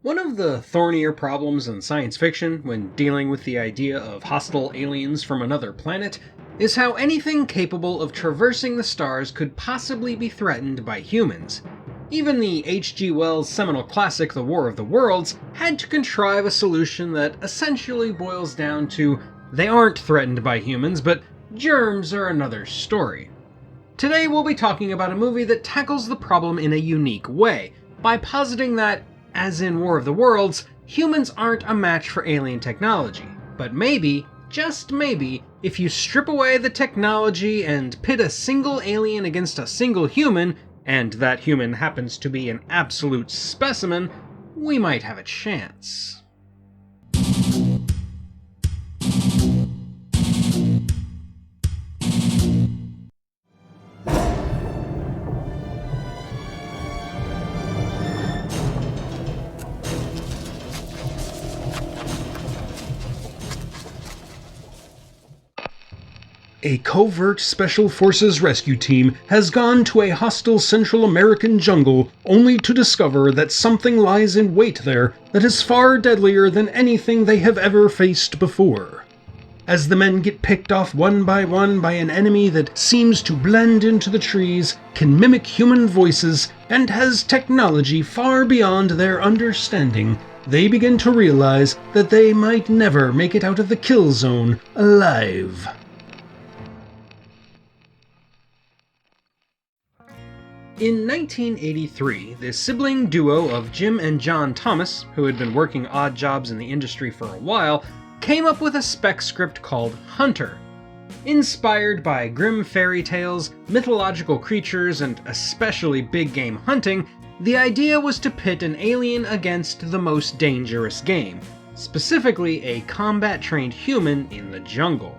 One of the thornier problems in science fiction when dealing with the idea of hostile aliens from another planet is how anything capable of traversing the stars could possibly be threatened by humans. Even the H.G. Wells' seminal classic The War of the Worlds had to contrive a solution that essentially boils down to they aren't threatened by humans, but germs are another story. Today we'll be talking about a movie that tackles the problem in a unique way, by positing that, as in War of the Worlds, humans aren't a match for alien technology. But maybe, just maybe, if you strip away the technology and pit a single alien against a single human, and that human happens to be an absolute specimen, we might have a chance. A covert Special Forces rescue team has gone to a hostile Central American jungle only to discover that something lies in wait there that is far deadlier than anything they have ever faced before. As the men get picked off one by an enemy that seems to blend into the trees, can mimic human voices, and has technology far beyond their understanding, they begin to realize that they might never make it out of the kill zone alive. In 1983, the sibling duo of Jim and John Thomas, who had been working odd jobs in the industry for a while, came up with a spec script called Hunter. Inspired by grim fairy tales, mythological creatures, and especially big game hunting, the idea was to pit an alien against the most dangerous game, specifically a combat-trained human in the jungle.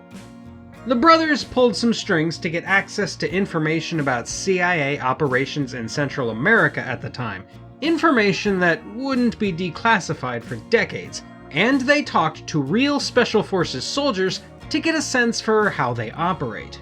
The brothers pulled some strings to get access to information about CIA operations in Central America at the time, information that wouldn't be declassified for decades, and they talked to real Special Forces soldiers to get a sense for how they operate.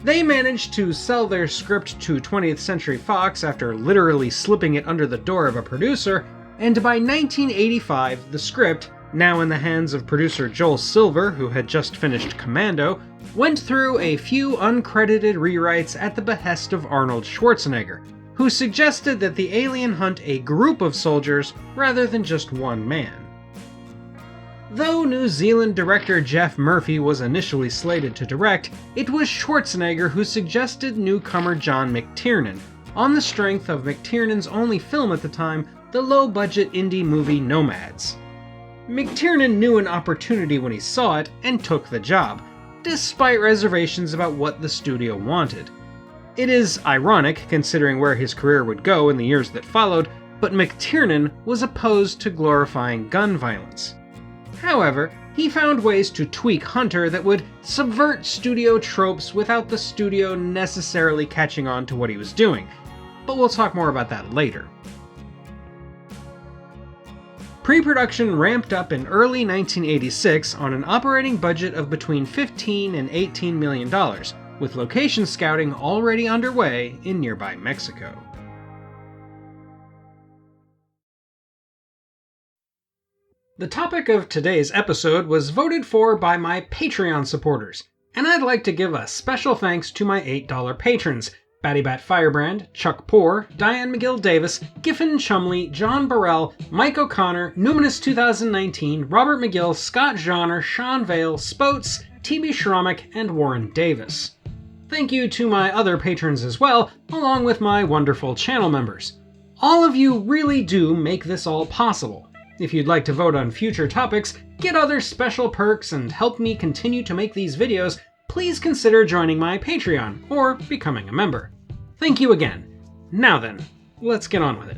They managed to sell their script to 20th Century Fox after literally slipping it under the door of a producer, and by 1985 the script, now in the hands of producer Joel Silver, who had just finished Commando, went through a few uncredited rewrites at the behest of Arnold Schwarzenegger, who suggested that the alien hunt a group of soldiers rather than just one man. Though New Zealand director Geoff Murphy was initially slated to direct, it was Schwarzenegger who suggested newcomer John McTiernan, on the strength of McTiernan's only film at the time, the low-budget indie movie Nomads. McTiernan knew an opportunity when he saw it and took the job, despite reservations about what the studio wanted. It is ironic considering where his career would go in the years that followed, but McTiernan was opposed to glorifying gun violence. However, he found ways to tweak Hunter that would subvert studio tropes without the studio necessarily catching on to what he was doing, but we'll talk more about that later. Pre-production ramped up in early 1986 on an operating budget of between $15 and $18 million, with location scouting already underway in nearby Mexico. The topic of today's episode was voted for by my Patreon supporters, and I'd like to give a special thanks to my $8 patrons, Battybat Firebrand, Chuck Poor, Diane McGill Davis, Giffen Chumley, John Burrell, Mike O'Connor, Numinous 2019, Robert McGill, Scott Johnner, Sean Vale, Spoats, TB Schromick, and Warren Davis. Thank you to my other patrons as well, along with my wonderful channel members. All of you really do make this all possible. If you'd like to vote on future topics, get other special perks, and help me continue to make these videos, please consider joining my Patreon, or becoming a member. Thank you again. Now then, let's get on with it.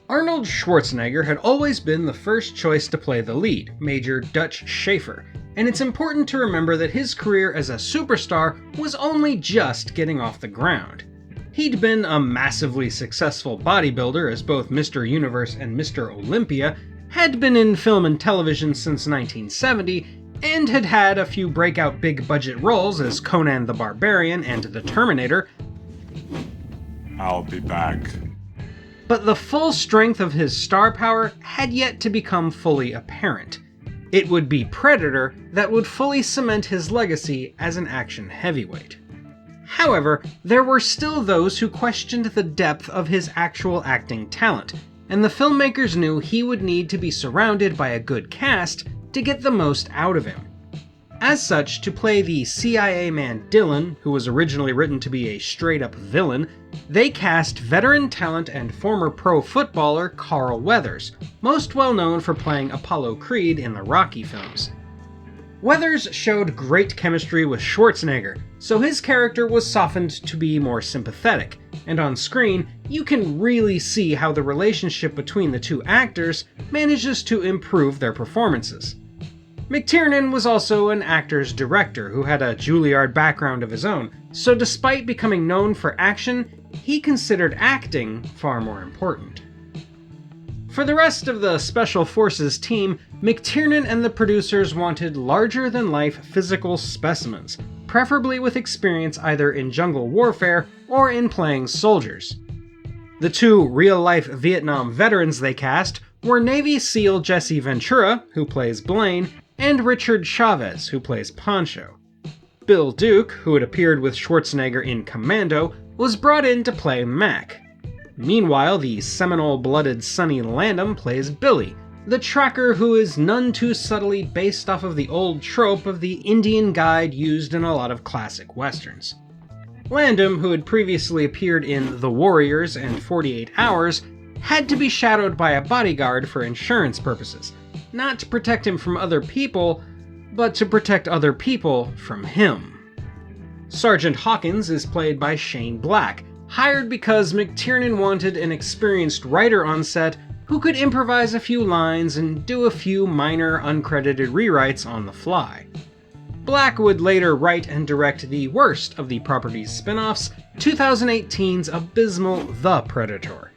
Arnold Schwarzenegger had always been the first choice to play the lead, Major Dutch Schaefer, and it's important to remember that his career as a superstar was only just getting off the ground. He'd been a massively successful bodybuilder as both Mr. Universe and Mr. Olympia, had been in film and television since 1970, and had had a few breakout big-budget roles as Conan the Barbarian and the Terminator. I'll be back. but the full strength of his star power had yet to become fully apparent. It would be Predator that would fully cement his legacy as an action heavyweight. However, there were still those who questioned the depth of his actual acting talent, and the filmmakers knew he would need to be surrounded by a good cast to get the most out of him. As such, to play the CIA man Dylan, who was originally written to be a straight-up villain, they cast veteran talent and former pro footballer Carl Weathers, most well known for playing Apollo Creed in the Rocky films. Weathers showed great chemistry with Schwarzenegger, so his character was softened to be more sympathetic, and on screen, you can really see how the relationship between the two actors manages to improve their performances. McTiernan was also an actor's director who had a Juilliard background of his own, so despite becoming known for action, he considered acting far more important. For the rest of the Special Forces team, McTiernan and the producers wanted larger-than-life physical specimens, preferably with experience either in jungle warfare or in playing soldiers. The two real-life Vietnam veterans they cast were Navy SEAL Jesse Ventura, who plays Blaine, and Richard Chavez, who plays Pancho. Bill Duke, who had appeared with Schwarzenegger in Commando, was brought in to play Mac. Meanwhile, the Seminole-blooded Sonny Landham plays Billy, the tracker who is none too subtly based off of the old trope of the Indian guide used in a lot of classic westerns. Landham, who had previously appeared in The Warriors and 48 Hours, had to be shadowed by a bodyguard for insurance purposes, not to protect him from other people, but to protect other people from him. Sergeant Hawkins is played by Shane Black, hired because McTiernan wanted an experienced writer on set who could improvise a few lines and do a few minor uncredited rewrites on the fly. Black would later write and direct the worst of the property's spin-offs, 2018's abysmal The Predator.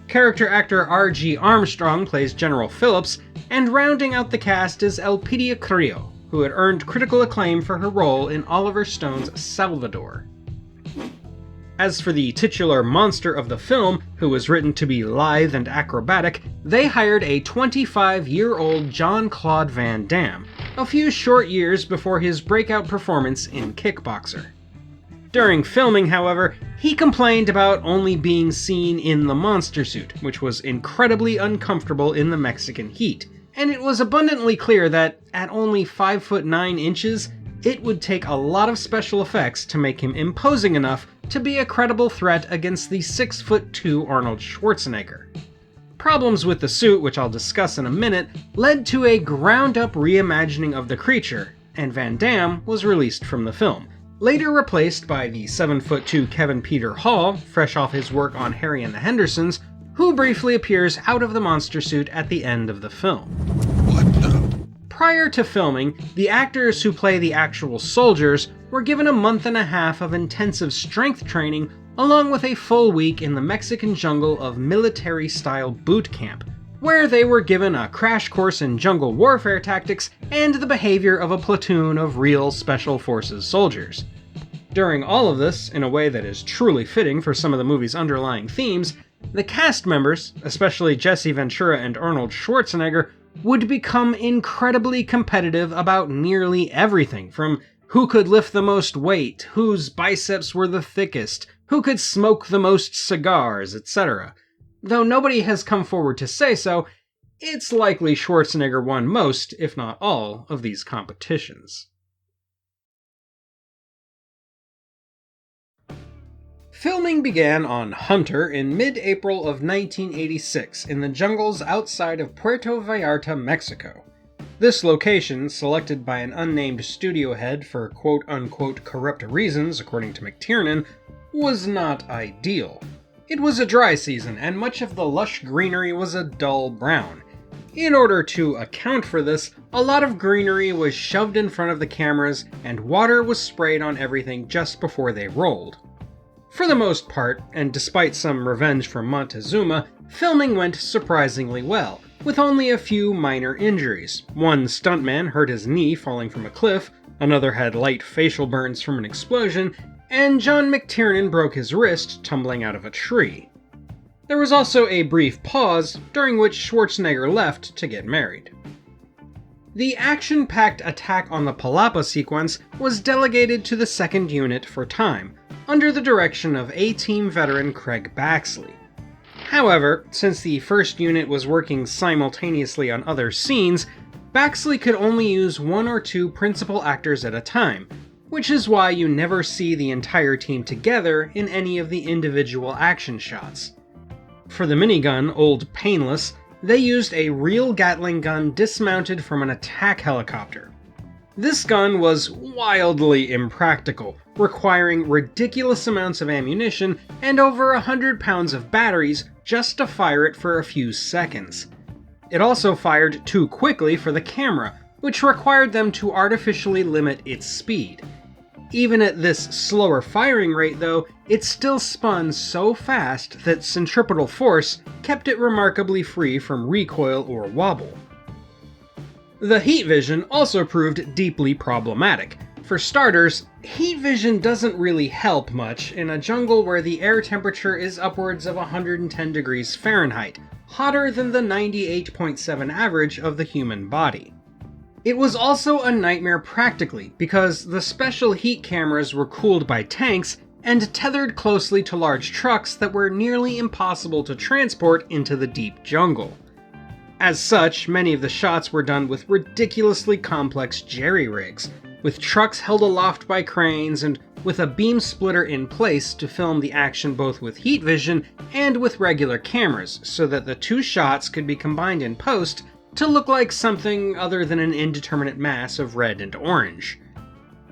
Character actor R.G. Armstrong plays General Phillips, and rounding out the cast is Elpidia Carrillo, who had earned critical acclaim for her role in Oliver Stone's Salvador. As for the titular monster of the film, who was written to be lithe and acrobatic, they hired a 25-year-old Jean-Claude Van Damme, a few short years before his breakout performance in Kickboxer. During filming, however, he complained about only being seen in the monster suit, which was incredibly uncomfortable in the Mexican heat, and it was abundantly clear that, at only 5'9" inches, it would take a lot of special effects to make him imposing enough to be a credible threat against the 6'2" Arnold Schwarzenegger. Problems with the suit, which I'll discuss in a minute, led to a ground-up reimagining of the creature, and Van Damme was released from the film, later replaced by the 7'2" Kevin Peter Hall, fresh off his work on Harry and the Hendersons, who briefly appears out of the monster suit at the end of the film. What the? Prior to filming, the actors who play the actual soldiers were given a month and a half of intensive strength training along with a full week in the Mexican jungle of military-style boot camp, where they were given a crash course in jungle warfare tactics and the behavior of a platoon of real Special Forces soldiers. During all of this, in a way that is truly fitting for some of the movie's underlying themes, the cast members, especially Jesse Ventura and Arnold Schwarzenegger, would become incredibly competitive about nearly everything, from who could lift the most weight, whose biceps were the thickest, who could smoke the most cigars, etc. Though nobody has come forward to say so, it's likely Schwarzenegger won most, if not all, of these competitions. Filming began on Hunter in mid-April of 1986 in the jungles outside of Puerto Vallarta, Mexico. This location, selected by an unnamed studio head for quote-unquote corrupt reasons, according to McTiernan, was not ideal. It was a dry season, and much of the lush greenery was a dull brown. In order to account for this, a lot of greenery was shoved in front of the cameras, and water was sprayed on everything just before they rolled. For the most part, and despite some revenge from Montezuma, filming went surprisingly well, with only a few minor injuries. One stuntman hurt his knee falling from a cliff, another had light facial burns from an explosion, and John McTiernan broke his wrist tumbling out of a tree. There was also a brief pause, during which Schwarzenegger left to get married. The action-packed attack on the Palapa sequence was delegated to the 2nd Unit for time, under the direction of A-Team veteran Craig Baxley. However, since the 1st Unit was working simultaneously on other scenes, Baxley could only use 1 or 2 principal actors at a time, which is why you never see the entire team together in any of the individual action shots. For the minigun, Old Painless, they used a real Gatling gun dismounted from an attack helicopter. This gun was wildly impractical, requiring ridiculous amounts of ammunition and over 100 pounds of batteries just to fire it for a few seconds. It also fired too quickly for the camera, which required them to artificially limit its speed. Even at this slower firing rate though, it still spun so fast that centripetal force kept it remarkably free from recoil or wobble. The heat vision also proved deeply problematic. For starters, heat vision doesn't really help much in a jungle where the air temperature is upwards of 110 degrees Fahrenheit, hotter than the 98.7 average of the human body. It was also a nightmare practically, because the special heat cameras were cooled by tanks and tethered closely to large trucks that were nearly impossible to transport into the deep jungle. As such, many of the shots were done with ridiculously complex jerry-rigs, with trucks held aloft by cranes and with a beam splitter in place to film the action both with heat vision and with regular cameras, so that the 2 shots could be combined in post to look like something other than an indeterminate mass of red and orange.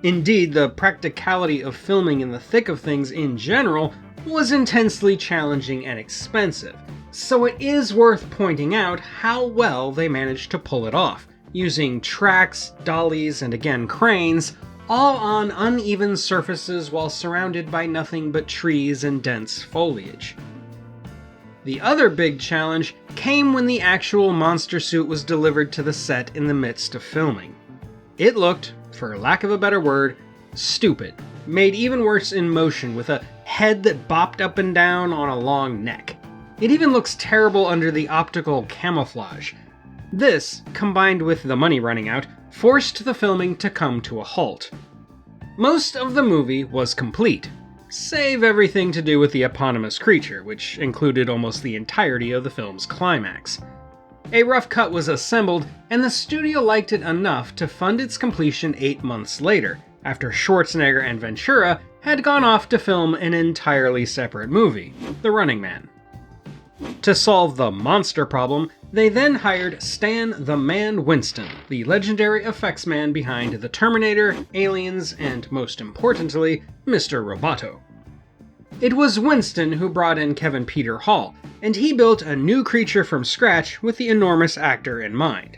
Indeed, the practicality of filming in the thick of things in general was intensely challenging and expensive, so it is worth pointing out how well they managed to pull it off, using tracks, dollies, and again cranes, all on uneven surfaces while surrounded by nothing but trees and dense foliage. The other big challenge came when the actual monster suit was delivered to the set in the midst of filming. It looked, for lack of a better word, stupid, made even worse in motion with a head that bopped up and down on a long neck. It even looks terrible under the optical camouflage. This, combined with the money running out, forced the filming to come to a halt. Most of the movie was complete, save everything to do with the eponymous creature, which included almost the entirety of the film's climax. A rough cut was assembled, and the studio liked it enough to fund its completion 8 months later, after Schwarzenegger and Ventura had gone off to film an entirely separate movie, The Running Man. To solve the monster problem, they then hired Stan the Man Winston, the legendary effects man behind The Terminator, Aliens, and most importantly, Mr. Roboto. It was Winston who brought in Kevin Peter Hall, and he built a new creature from scratch with the enormous actor in mind.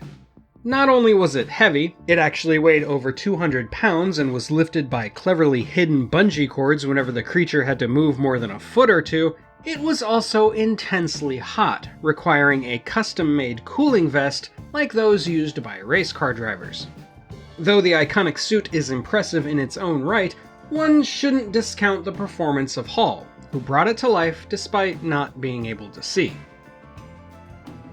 Not only was it heavy, it actually weighed over 200 pounds and was lifted by cleverly hidden bungee cords whenever the creature had to move more than a foot or two. It was also intensely hot, requiring a custom-made cooling vest like those used by race car drivers. Though the iconic suit is impressive in its own right, one shouldn't discount the performance of Hall, who brought it to life despite not being able to see.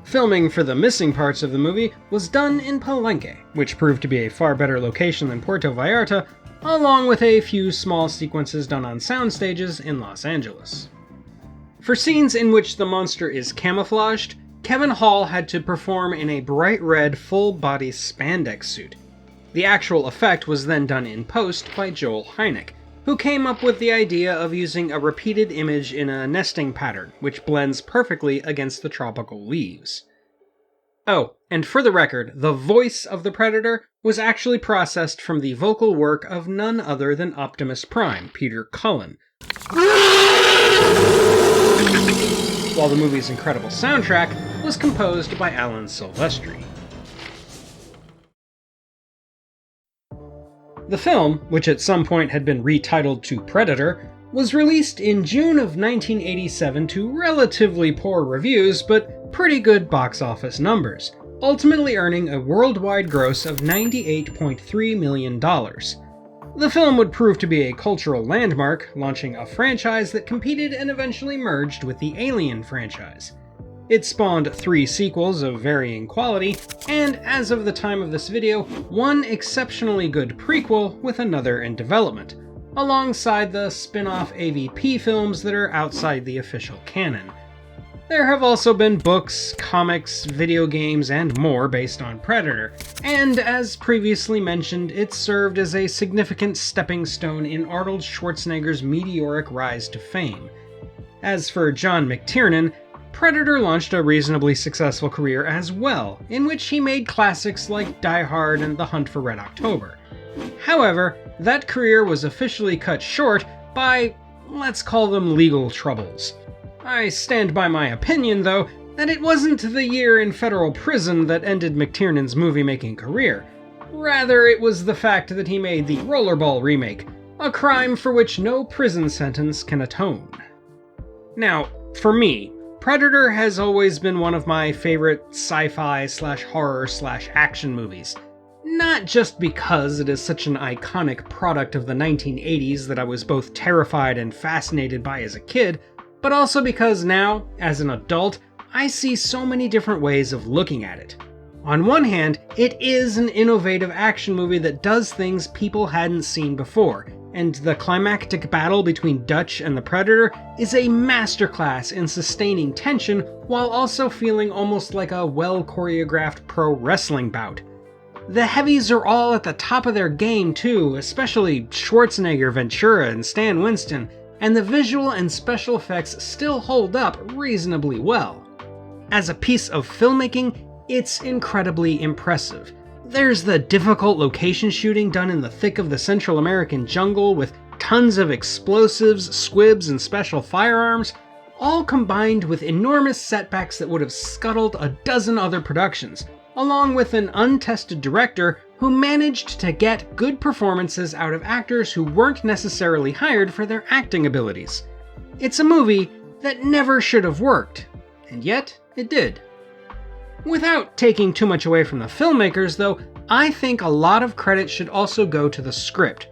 Filming for the missing parts of the movie was done in Palenque, which proved to be a far better location than Puerto Vallarta, along with a few small sequences done on sound stages in Los Angeles. For scenes in which the monster is camouflaged, Kevin Hall had to perform in a bright red full-body spandex suit. The actual effect was then done in post by Joel Hynek, who came up with the idea of using a repeated image in a nesting pattern, which blends perfectly against the tropical leaves. Oh, and for the record, the voice of the Predator was actually processed from the vocal work of none other than Optimus Prime, Peter Cullen, while the movie's incredible soundtrack was composed by Alan Silvestri. The film, which at some point had been retitled to Predator, was released in June of 1987 to relatively poor reviews but pretty good box office numbers, ultimately earning a worldwide gross of $98.3 million. The film would prove to be a cultural landmark, launching a franchise that competed and eventually merged with the Alien franchise. It spawned 3 sequels of varying quality, and as of the time of this video, 1 exceptionally good prequel with another in development, alongside the spin-off AVP films that are outside the official canon. There have also been books, comics, video games, and more based on Predator, and as previously mentioned, it served as a significant stepping stone in Arnold Schwarzenegger's meteoric rise to fame. As for John McTiernan, Predator launched a reasonably successful career as well, in which he made classics like Die Hard and The Hunt for Red October. However, that career was officially cut short by, let's call them, legal troubles. I stand by my opinion, though, that it wasn't the year in federal prison that ended McTiernan's movie-making career. Rather, it was the fact that he made the Rollerball remake, a crime for which no prison sentence can atone. Now, for me, Predator has always been one of my favorite sci-fi / horror / action movies. Not just because it is such an iconic product of the 1980s that I was both terrified and fascinated by as a kid, but also because now, as an adult, I see so many different ways of looking at it. On one hand, it is an innovative action movie that does things people hadn't seen before, and the climactic battle between Dutch and the Predator is a masterclass in sustaining tension while also feeling almost like a well-choreographed pro wrestling bout. The heavies are all at the top of their game too, especially Schwarzenegger, Ventura, and Stan Winston, and the visual and special effects still hold up reasonably well. As a piece of filmmaking, it's incredibly impressive. There's the difficult location shooting done in the thick of the Central American jungle with tons of explosives, squibs, and special firearms, all combined with enormous setbacks that would have scuttled a dozen other productions, along with an untested director who managed to get good performances out of actors who weren't necessarily hired for their acting abilities. It's a movie that never should have worked, and yet it did. Without taking too much away from the filmmakers, though, I think a lot of credit should also go to the script.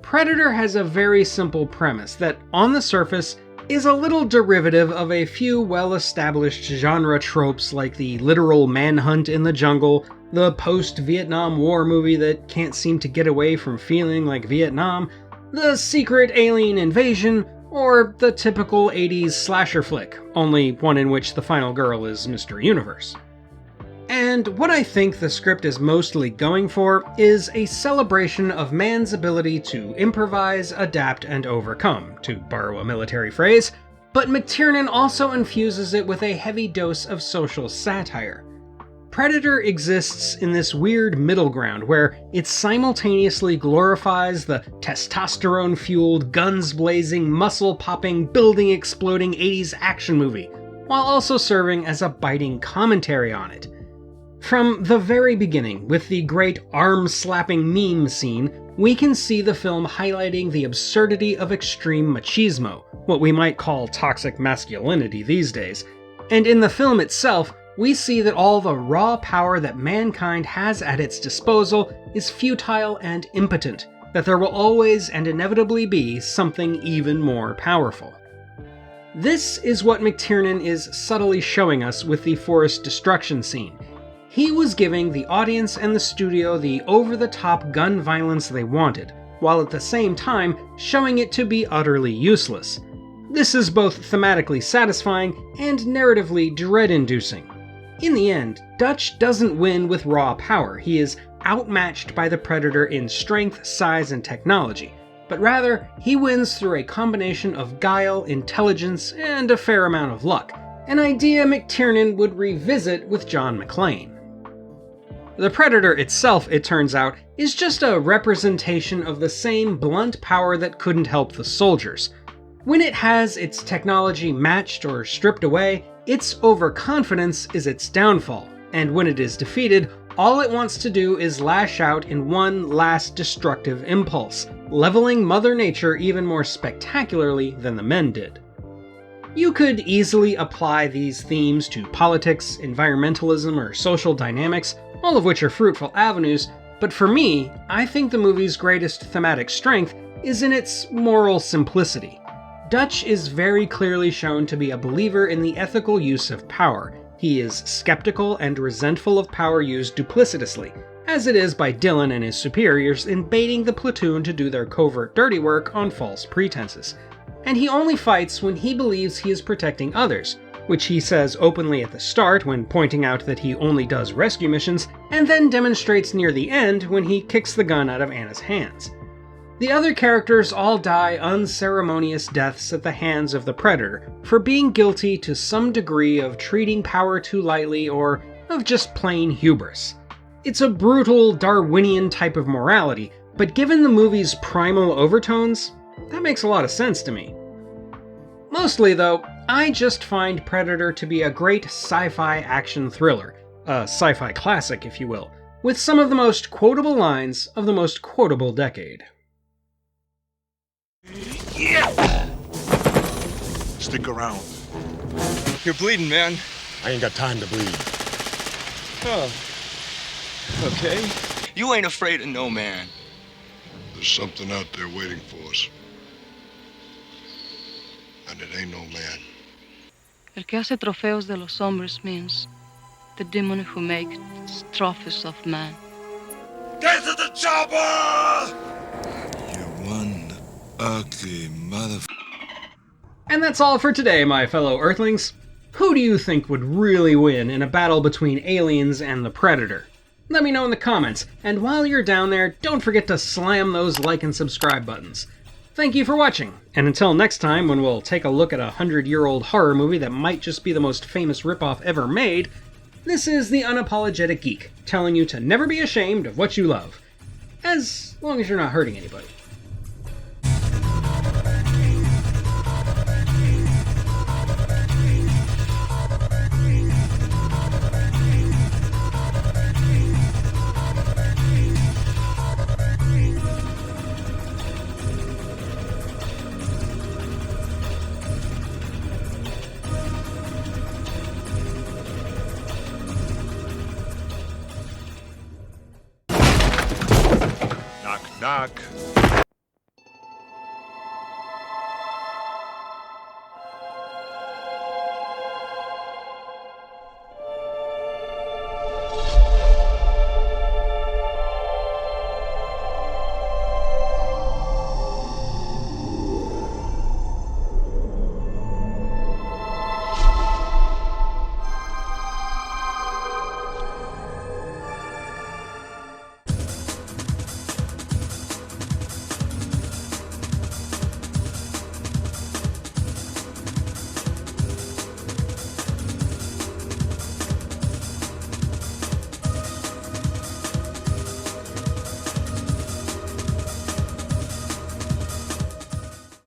Predator has a very simple premise that, on the surface, is a little derivative of a few well-established genre tropes like the literal manhunt in the jungle, the post-Vietnam War movie that can't seem to get away from feeling like Vietnam, the secret alien invasion, or the typical 80s slasher flick, only one in which the final girl is Mr. Universe. And what I think the script is mostly going for is a celebration of man's ability to improvise, adapt, and overcome, to borrow a military phrase, but McTiernan also infuses it with a heavy dose of social satire. Predator exists in this weird middle ground where it simultaneously glorifies the testosterone-fueled, guns-blazing, muscle-popping, building-exploding 80s action movie, while also serving as a biting commentary on it. From the very beginning, with the great arm-slapping meme scene, we can see the film highlighting the absurdity of extreme machismo, what we might call toxic masculinity these days. And in the film itself, we see that all the raw power that mankind has at its disposal is futile and impotent, that there will always and inevitably be something even more powerful. This is what McTiernan is subtly showing us with the forest destruction scene. He was giving the audience and the studio the over-the-top gun violence they wanted, while at the same time showing it to be utterly useless. This is both thematically satisfying and narratively dread-inducing. In the end, Dutch doesn't win with raw power. He is outmatched by the Predator in strength, size, and technology, but rather, he wins through a combination of guile, intelligence, and a fair amount of luck, an idea McTiernan would revisit with John McClane. The Predator itself, it turns out, is just a representation of the same blunt power that couldn't help the soldiers. When it has its technology matched or stripped away, its overconfidence is its downfall, and when it is defeated, all it wants to do is lash out in one last destructive impulse, leveling Mother Nature even more spectacularly than the men did. You could easily apply these themes to politics, environmentalism, or social dynamics, all of which are fruitful avenues, But for me, I think the movie's greatest thematic strength is in its moral simplicity. Dutch is very clearly shown to be a believer in the ethical use of power. He is skeptical and resentful of power used duplicitously, as it is by Dylan and his superiors in baiting the platoon to do their covert dirty work on false pretenses. And he only fights when he believes he is protecting others, which he says openly at the start when pointing out that he only does rescue missions, and then demonstrates near the end when he kicks the gun out of Anna's hands. The other characters all die unceremonious deaths at the hands of the Predator for being guilty to some degree of treating power too lightly or of just plain hubris. It's a brutal Darwinian type of morality, but given the movie's primal overtones, that makes a lot of sense to me. Mostly though, I just find Predator to be a great sci-fi action thriller, a sci-fi classic if you will, with some of the most quotable lines of the most quotable decade. Yeah! Stick around. You're bleeding, man. I ain't got time to bleed. Oh. Okay. You ain't afraid of no man. There's something out there waiting for us. And it ain't no man. El que hace trofeos de los hombres means the demon who makes trophies of man. Get to the chopper! You one ugly mother... And that's all for today, my fellow Earthlings. Who do you think would really win in a battle between aliens and the Predator? Let me know in the comments, and while you're down there, don't forget to slam those like and subscribe buttons. Thank you for watching, and until next time when we'll take a look at a 100-year-old horror movie that might just be the most famous ripoff ever made, this is the Unapologetic Geek, telling you to never be ashamed of what you love. As long as you're not hurting anybody. Knock, knock.